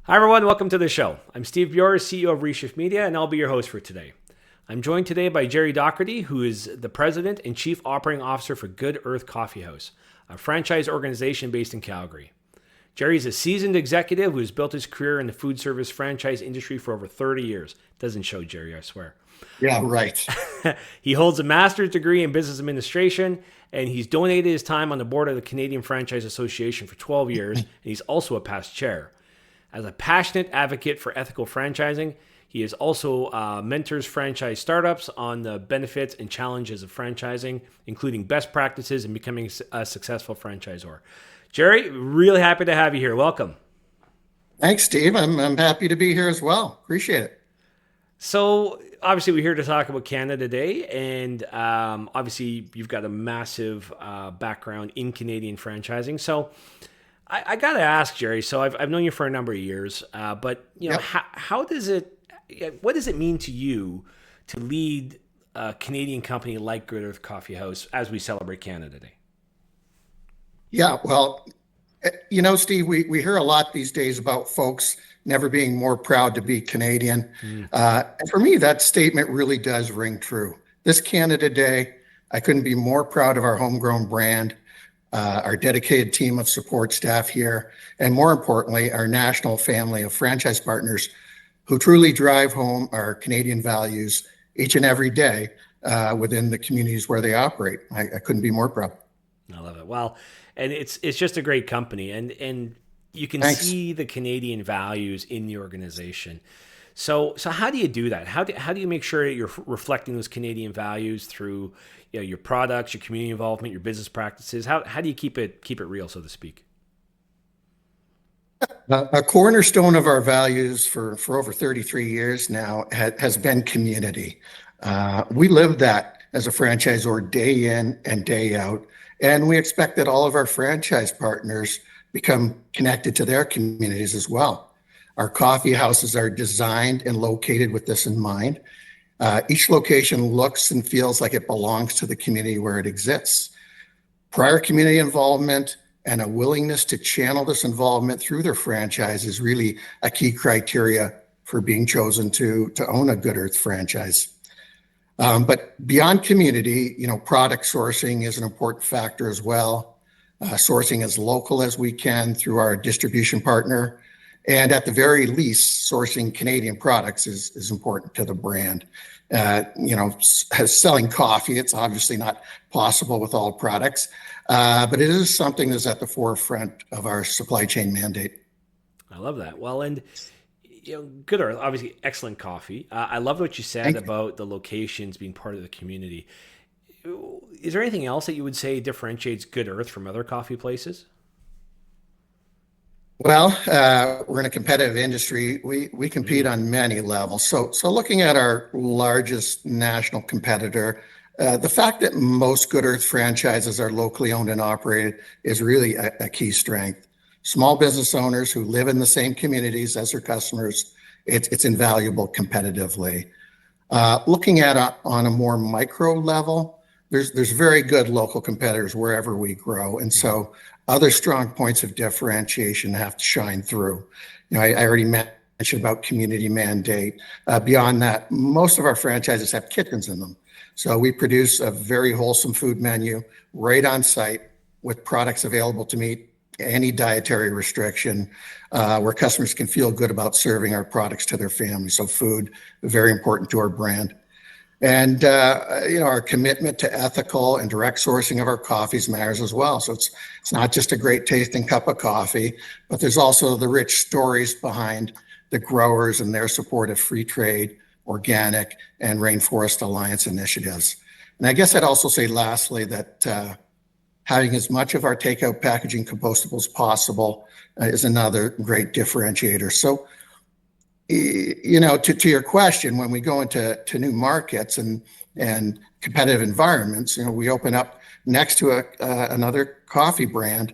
Hi, everyone. Welcome to the show. I'm Steve Buors, CEO of Reshift Media, and I'll be your host for today. I'm joined today by Gerry Docherty, who is the president and chief operating officer for Good Earth Coffeehouse, a franchise organization based in Calgary. Gerry is a seasoned executive who has built his career in the food service franchise industry for over 30 years. Doesn't show, Gerry, I swear. Yeah, right. He holds a master's degree in business administration, and he's donated his time on the board of the Canadian Franchise Association for 12 years, and he's also a past chair. As a passionate advocate for ethical franchising, he is also mentors franchise startups on the benefits and challenges of franchising, including best practices and becoming a successful franchisor. Gerry, really happy to have you here. Welcome. Thanks, Steve. I'm happy to be here as well. Appreciate it. So obviously we're here to talk about Canada Day, and obviously you've got a massive background in Canadian franchising. So I got to ask, Gerry, so I've known you for a number of years, but Yep. what does it mean to you to lead a Canadian company like Good Earth Coffeehouse as we celebrate Canada Day? Yeah, well, Steve, we hear a lot these days about folks never being more proud to be Canadian. And for me, that statement really does ring true. This Canada Day, I couldn't be more proud of our homegrown brand, our dedicated team of support staff here, and more importantly, our national family of franchise partners who truly drive home our Canadian values each and every day within the communities where they operate. I couldn't be more proud. I love it. Well, and it's just a great company, and you can Thanks. see the Canadian values in the organization. So how do you do that? How do you make sure that you're reflecting those Canadian values through your products, your community involvement, your business practices? How do you keep it real, so to speak? A cornerstone of our values for over 33 years now has been community. We live that as a franchisor day in and day out, and we expect that all of our franchise partners become connected to their communities as well. Our coffee houses are designed and located with this in mind. Each location looks and feels like it belongs to the community where it exists. Prior community involvement and a willingness to channel this involvement through their franchise is really a key criteria for being chosen to own a Good Earth franchise. But beyond community, product sourcing is an important factor as well. Sourcing as local as we can through our distribution partner. And at the very least, sourcing Canadian products is important to the brand. Selling coffee, it's obviously not possible with all products, but it is something that's at the forefront of our supply chain mandate. I love that. Well, and Good Earth, obviously excellent coffee. I love what you said Thank you. about the locations being part of the community. Is there anything else that you would say differentiates Good Earth from other coffee places? Well, we're in a competitive industry. We compete on many levels. So looking at our largest national competitor, the fact that most Good Earth franchises are locally owned and operated is really a key strength. Small business owners who live in the same communities as their customers, it's invaluable competitively. Looking at on a more micro level, there's very good local competitors wherever we grow, and so other strong points of differentiation have to shine through. I already mentioned about community mandate. Beyond that, most of our franchises have kitchens in them, so we produce a very wholesome food menu right on site with products available to meet any dietary restriction, where customers can feel good about serving our products to their families. So food, very important to our brand. And our commitment to ethical and direct sourcing of our coffees matters as well. So it's not just a great tasting cup of coffee, but there's also the rich stories behind the growers and their support of free trade, organic, and Rainforest Alliance initiatives. And I guess I'd also say lastly that having as much of our takeout packaging compostable as possible is another great differentiator. So to your question, when we go into new markets and competitive environments, we open up next to another coffee brand,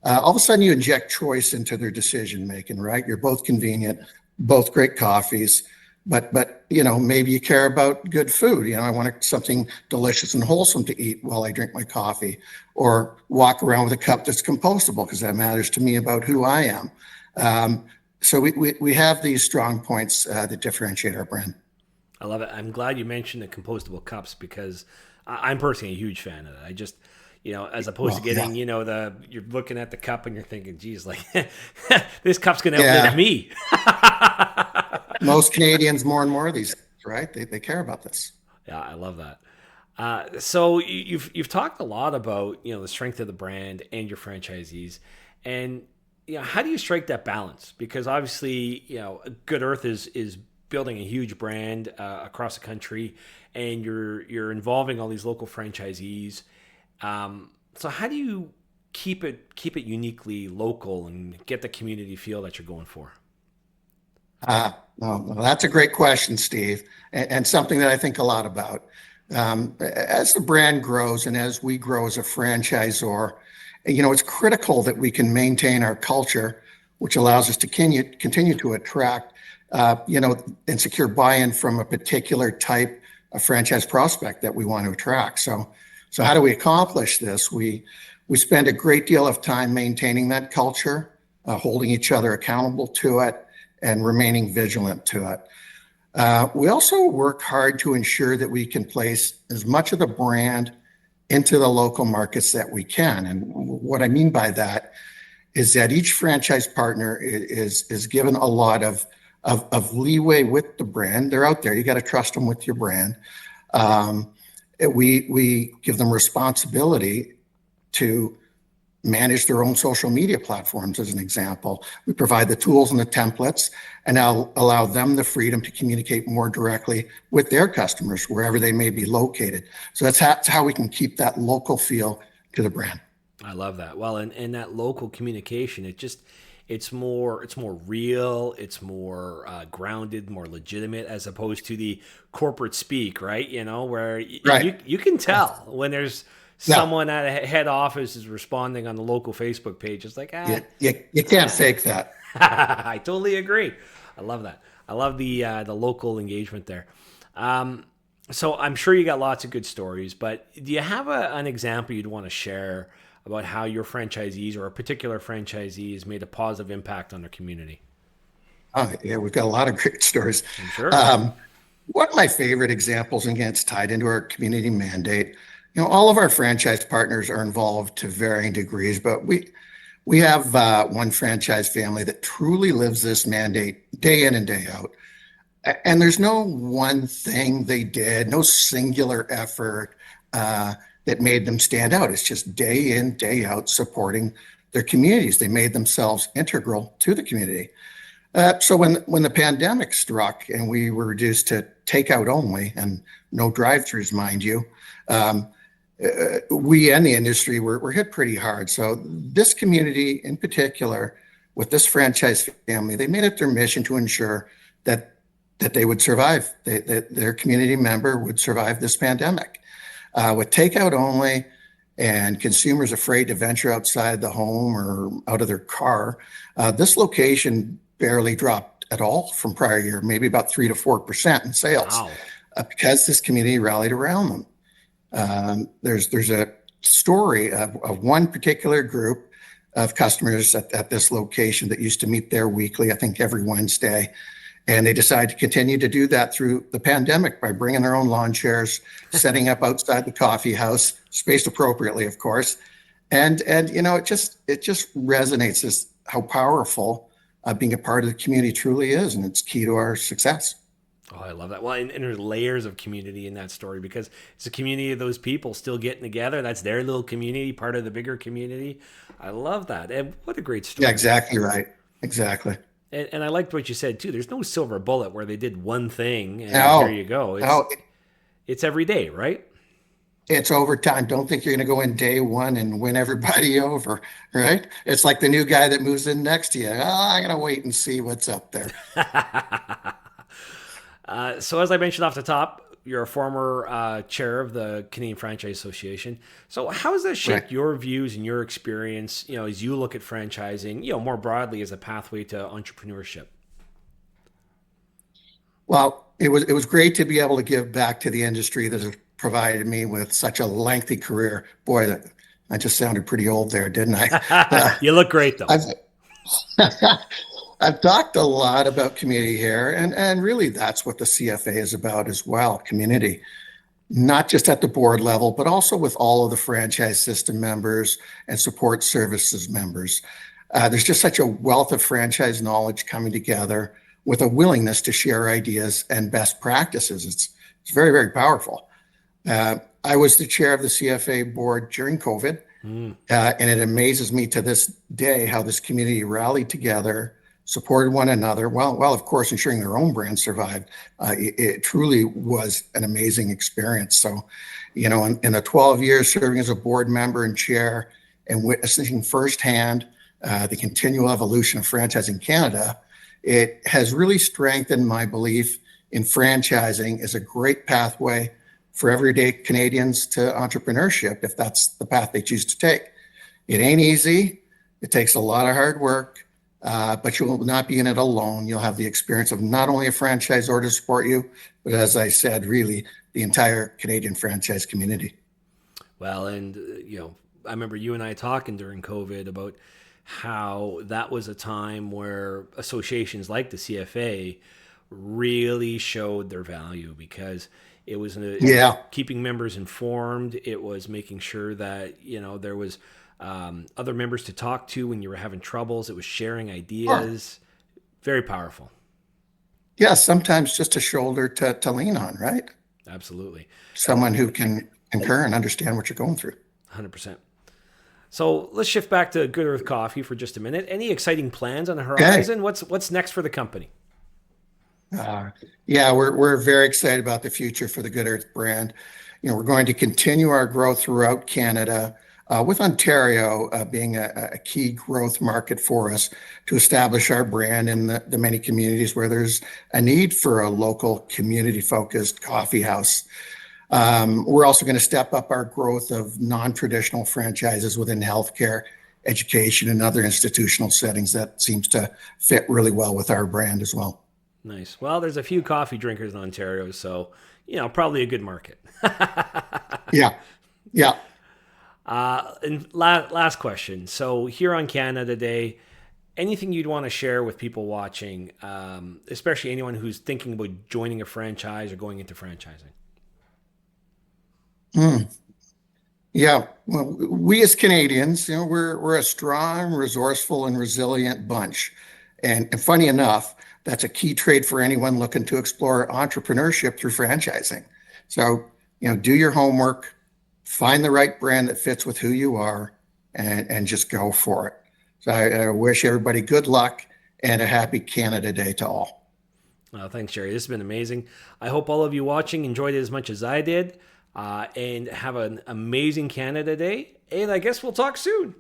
all of a sudden you inject choice into their decision making, right? You're both convenient, both great coffees, but maybe you care about good food. I want something delicious and wholesome to eat while I drink my coffee, or walk around with a cup that's compostable because that matters to me about who I am. So we have these strong points that differentiate our brand. I love it. I'm glad you mentioned the compostable cups because I'm personally a huge fan of that. I just, as opposed to Well, yeah, getting, you're looking at the cup and you're thinking, geez, like this cup's going to outlive yeah. me. Most Canadians more and more these days, right? They care about this. Yeah, I love that. So you've talked a lot about the strength of the brand and your franchisees, and how do you strike that balance? Because obviously Good Earth is building a huge brand across the country, and you're involving all these local franchisees. So how do you keep it uniquely local and get the community feel that you're going for? No, that's a great question, Steve, and something that I think a lot about. As the brand grows and as we grow as a franchisor, it's critical that we can maintain our culture, which allows us to continue to attract, and secure buy-in from a particular type of franchise prospect that we want to attract. So how do we accomplish this? We spend a great deal of time maintaining that culture, holding each other accountable to it, and remaining vigilant to it. We also work hard to ensure that we can place as much of the brand into the local markets that we can. And what I mean by that is that each franchise partner is given a lot of leeway with the brand. They're out there. You got to trust them with your brand. Um, we give them responsibility to manage their own social media platforms, as an example. We provide the tools and the templates and now allow them the freedom to communicate more directly with their customers wherever they may be located. So that's how we can keep that local feel to the brand. I love that. Well, and that local communication, it's more real, it's more grounded, more legitimate as opposed to the corporate speak, right? Where Right. you can tell when there's Now, someone at a head office is responding on the local Facebook page. It's like, you can't fake that. I totally agree. I love that. I love the local engagement there. Um, so I'm sure you got lots of good stories, but do you have an example you'd want to share about how your franchisees or a particular franchisee has made a positive impact on their community? Yeah, we've got a lot of great stories. I'm sure. Um, One of my favorite examples, and again, it's tied into our community mandate. All of our franchise partners are involved to varying degrees, but we have one franchise family that truly lives this mandate day in and day out. And there's no one thing they did, no singular effort that made them stand out. It's just day in, day out supporting their communities. They made themselves integral to the community. So when the pandemic struck and we were reduced to takeout only and no drive-throughs, mind you, um, we and the industry were hit pretty hard. So this community in particular, with this franchise family, they made it their mission to ensure that they would survive, that their community member would survive this pandemic. With takeout only and consumers afraid to venture outside the home or out of their car, this location barely dropped at all from prior year, maybe about 3 to 4% in sales, Wow. because this community rallied around them. There's a story of one particular group of customers at this location that used to meet there weekly, I think every Wednesday. And they decided to continue to do that through the pandemic by bringing their own lawn chairs, setting up outside the coffee house, spaced appropriately, of course. And it just resonates as how powerful being a part of the community truly is, and it's key to our success. Oh, I love that. Well, and there's layers of community in that story because it's a community of those people still getting together. That's their little community, part of the bigger community. I love that. And what a great Yeah, story. exactly right. Exactly. And I liked what you said too. There's no silver bullet where they did one thing and here No, you go. It's no, it's every day, right? it's overtime. Don't think you're going to go in day one and win everybody over, right? It's like the new guy that moves in next to you. Oh, I'm going to wait and see what's up there. So as I mentioned off the top, you're a former chair of the Canadian Franchise Association. So how has that Right. shaped your views and your experience, as you look at franchising, more broadly as a pathway to entrepreneurship? Well, it was great to be able to give back to the industry that has provided me with such a lengthy career. Boy, that I just sounded pretty old there, didn't I? You look great though. I've I've talked a lot about community here, and really that's what the CFA is about as well, community, not just at the board level, but also with all of the franchise system members and support services members. There's just such a wealth of franchise knowledge coming together with a willingness to share ideas and best practices. It's very, very powerful. I was the chair of the CFA board during COVID, and it amazes me to this day how this community rallied together, supported one another, while of course ensuring their own brand survived. It truly was an amazing experience. So, in the 12 years serving as a board member and chair and witnessing firsthand the continual evolution of franchising Canada, it has really strengthened my belief in franchising as a great pathway for everyday Canadians to entrepreneurship, if that's the path they choose to take. It ain't easy. It takes a lot of hard work, but you will not be in it alone. You'll have the experience of not only a franchisor to support you, but as I said, really the entire Canadian franchise community. Well, and I remember you and I talking during COVID about how that was a time where associations like the CFA really showed their value, because it was keeping members informed. It was making sure that there was other members to talk to when you were having troubles. It was sharing ideas. Sure. Very powerful. Yeah, sometimes just a shoulder to lean on, right? Absolutely. Someone who can concur and understand what you're going through. 100%. So let's shift back to Good Earth Coffee for just a minute. Any exciting plans on the horizon? Okay. What's next for the company? Yeah, we're very excited about the future for the Good Earth brand. We're going to continue our growth throughout Canada, with Ontario being a key growth market for us to establish our brand in the many communities where there's a need for a local community-focused coffee house. We're also going to step up our growth of non-traditional franchises within healthcare, education, and other institutional settings. That seems to fit really well with our brand as well. Nice. Well, there's a few coffee drinkers in Ontario, so, probably a good market. Yeah. And last question. So here on Canada Day, anything you'd want to share with people watching, especially anyone who's thinking about joining a franchise or going into franchising? Yeah, well, we as Canadians, we're a strong, resourceful, and resilient bunch. And funny enough, that's a key trait for anyone looking to explore entrepreneurship through franchising. So, do your homework, find the right brand that fits with who you are, and just go for it. So I wish everybody good luck and a happy Canada Day to all. Thanks, Gerry. This has been amazing. I hope all of you watching enjoyed it as much as I did, and have an amazing Canada Day. And I guess we'll talk soon.